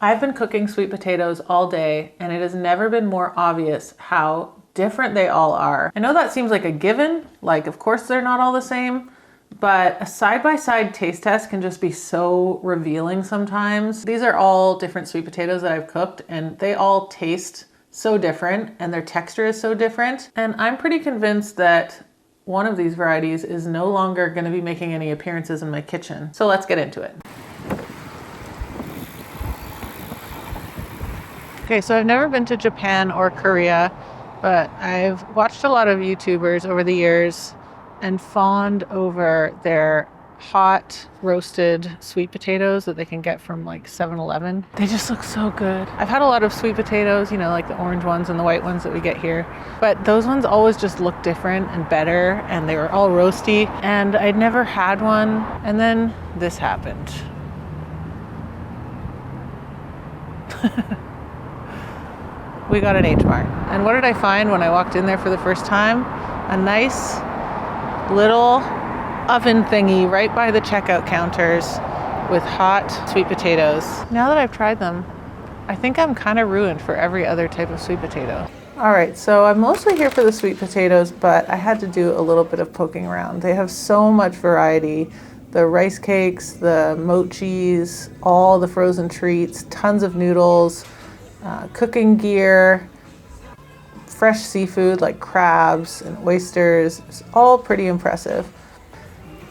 I've been cooking sweet potatoes all day, and it has never been more obvious how different they all are. I know that seems like a given, like of course they're not all the same, but a side-by-side taste test can just be so revealing sometimes. These are all different sweet potatoes that I've cooked, and they all taste so different, and their texture is so different. And I'm pretty convinced that one of these varieties is no longer going to be making any appearances in my kitchen. So let's get into it. Okay, so I've never been to Japan or Korea, but I've watched a lot of YouTubers over the years and fawned over their hot roasted sweet potatoes that they can get from like 7-Eleven. They just look so good. I've had a lot of sweet potatoes, you know, like the orange ones and the white ones that we get here, but those ones always just look different and better, and they were all roasty, and I'd never had one, and then this happened. We got an H-mart. And what did I find when I walked in there for the first time? A nice little oven thingy right by the checkout counters with hot sweet potatoes. Now that I've tried them, I think I'm kind of ruined for every other type of sweet potato. All right, so I'm mostly here for the sweet potatoes, but I had to do a little bit of poking around. They have so much variety. The rice cakes, the mochis, all the frozen treats, tons of noodles, cooking gear, fresh seafood like crabs and oysters. It's all pretty impressive.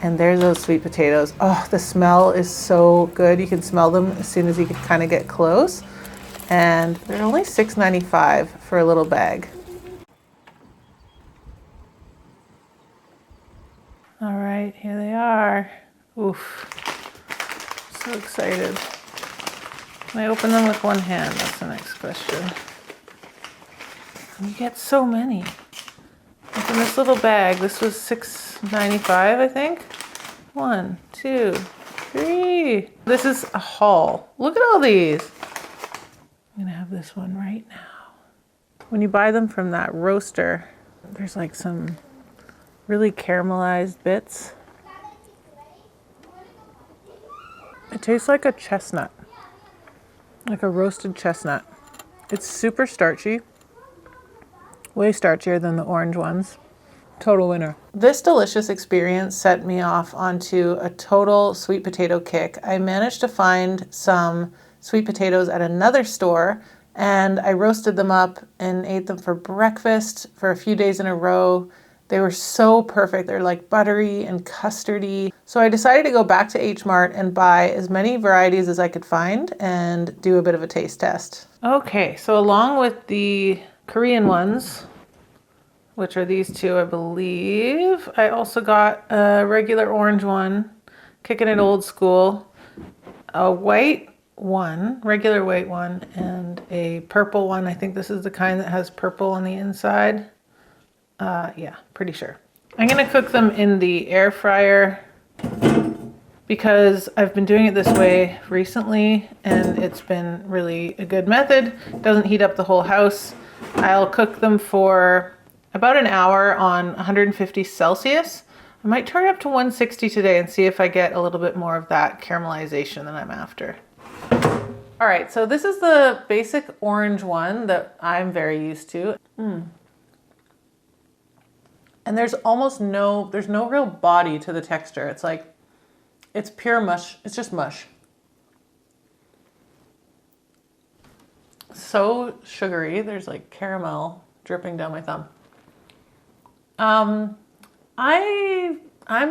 And there's those sweet potatoes. Oh, the smell is so good. You can smell them as soon as you can kind of get close. And they're only $6.95 for a little bag. All right, here they are. Oof, so excited. Can I open them with one hand? That's the next question. You get so many. Like in this little bag, this was $6.95, I think. 1, 2, 3. This is a haul. Look at all these. I'm gonna have this one right now. When you buy them from that roaster, there's like some really caramelized bits. It tastes like a chestnut. Like a roasted chestnut. It's super starchy, way starchier than the orange ones. Total winner. This delicious experience set me off onto a total sweet potato kick. I managed to find some sweet potatoes at another store, and I roasted them up and ate them for breakfast for a few days in a row. They were so perfect. They're like buttery and custardy. So I decided to go back to H-mart and buy as many varieties as I could find and do a bit of a taste test. Okay, so along with the Korean ones, which are these two, I believe, I also got a regular orange one, kicking it old school, a white one, regular white one, and a purple one. I think this is the kind that has purple on the inside. Yeah, pretty sure. I'm gonna cook them in the air fryer because I've been doing it this way recently and it's been really a good method. It doesn't heat up the whole house. I'll cook them for about an hour on 150 Celsius. I might turn it up to 160 today and see if I get a little bit more of that caramelization that I'm after. All right, so this is the basic orange one that I'm very used to. And there's no real body to the texture. It's like, it's pure mush. It's just mush. So sugary. There's like caramel dripping down my thumb. I'm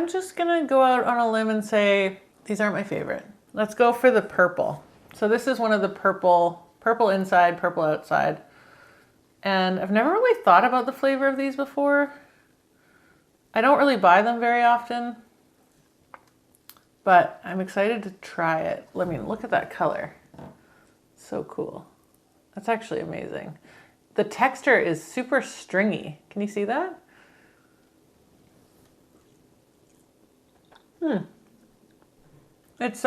just gonna go out on a limb and say these aren't my favorite. Let's go for the purple. So this is one of the purple inside, purple outside. And I've never really thought about the flavor of these before. I don't really buy them very often, but I'm excited to try it. I mean, look at that color. So cool. That's actually amazing. The texture is super stringy. Can you see that? It's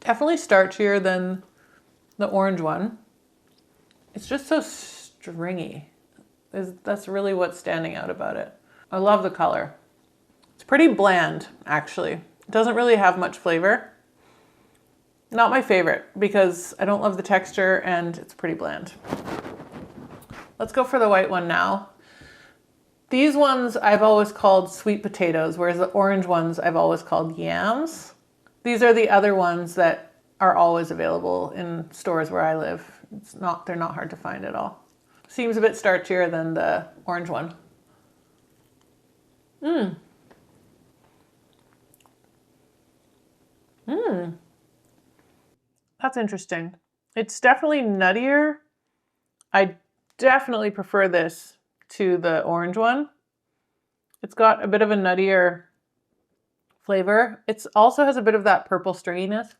definitely starchier than the orange one. It's just so stringy. That's really what's standing out about it. I love the color. It's pretty bland, actually. It doesn't really have much flavor. Not my favorite because I don't love the texture and it's pretty bland. Let's go for the white one now. These ones I've always called sweet potatoes, whereas the orange ones I've always called yams. These are the other ones that are always available in stores where I live. They're not hard to find at all. Seems a bit starchier than the orange one. That's interesting. It's definitely nuttier. I definitely prefer this to the orange one. It's got a bit of a nuttier flavor. It also has a bit of that purple stringiness.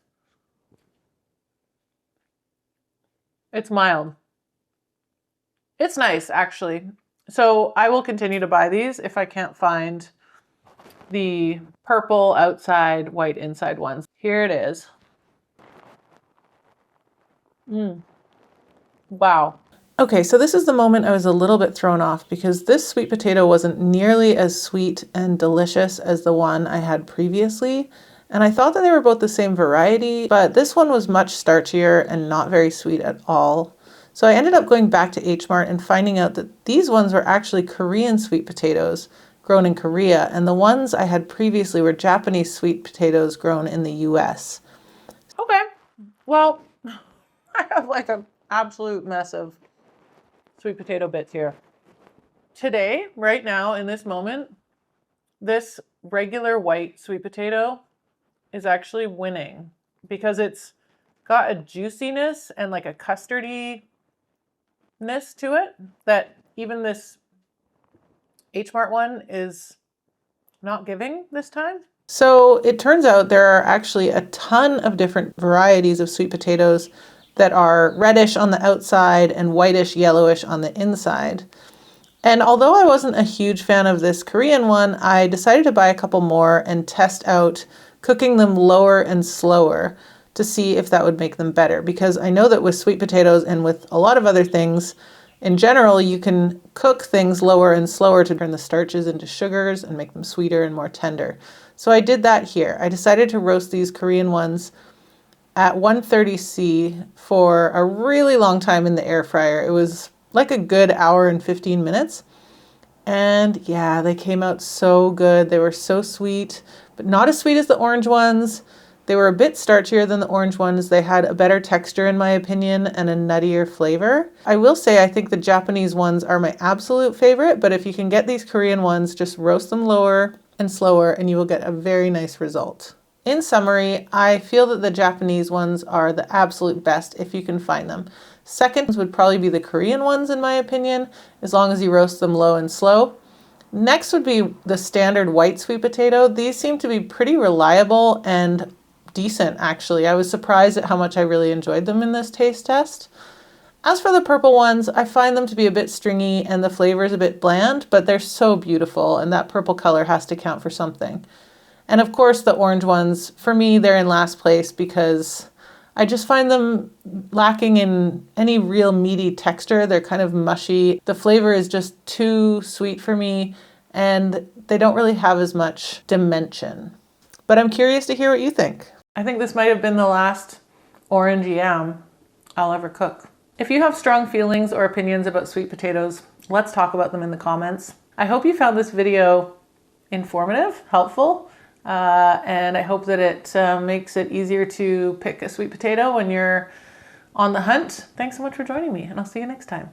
It's mild. It's nice, actually. So I will continue to buy these if I can't find the purple outside, white inside ones. Here it is. Wow. Okay, so this is the moment I was a little bit thrown off because this sweet potato wasn't nearly as sweet and delicious as the one I had previously. And I thought that they were both the same variety, but this one was much starchier and not very sweet at all. So I ended up going back to H-mart and finding out that these ones were actually Korean sweet potatoes grown in Korea, and the ones I had previously were Japanese sweet potatoes grown in the US. Okay, well, I have like an absolute mess of sweet potato bits here. Today, right now, in this moment, this regular white sweet potato is actually winning because it's got a juiciness and like a custardiness to it that even this H-mart one is not giving this time. So it turns out there are actually a ton of different varieties of sweet potatoes that are reddish on the outside and whitish yellowish on the inside. And although I wasn't a huge fan of this Korean one, I decided to buy a couple more and test out cooking them lower and slower to see if that would make them better. Because I know that with sweet potatoes and with a lot of other things, in general, you can cook things lower and slower to turn the starches into sugars and make them sweeter and more tender. So I did that here. I decided to roast these Korean ones at 130°C for a really long time in the air fryer. It was like a good hour and 15 minutes. And yeah, they came out so good. They were so sweet, but not as sweet as the orange ones. They were a bit starchier than the orange ones. They had a better texture in my opinion and a nuttier flavor. I will say I think the Japanese ones are my absolute favorite, but if you can get these Korean ones, just roast them lower and slower and you will get a very nice result. In summary, I feel that the Japanese ones are the absolute best if you can find them. Second would probably be the Korean ones in my opinion, as long as you roast them low and slow. Next would be the standard white sweet potato. These seem to be pretty reliable and decent actually. I was surprised at how much I really enjoyed them in this taste test. As for the purple ones, I find them to be a bit stringy and the flavor is a bit bland, but they're so beautiful and that purple color has to count for something. And of course the orange ones, for me, they're in last place because I just find them lacking in any real meaty texture. They're kind of mushy. The flavor is just too sweet for me and they don't really have as much dimension. But I'm curious to hear what you think. I think this might have been the last orange yam I'll ever cook. If you have strong feelings or opinions about sweet potatoes, let's talk about them in the comments. I hope you found this video informative, helpful, and I hope that it makes it easier to pick a sweet potato when you're on the hunt. Thanks so much for joining me, and I'll see you next time.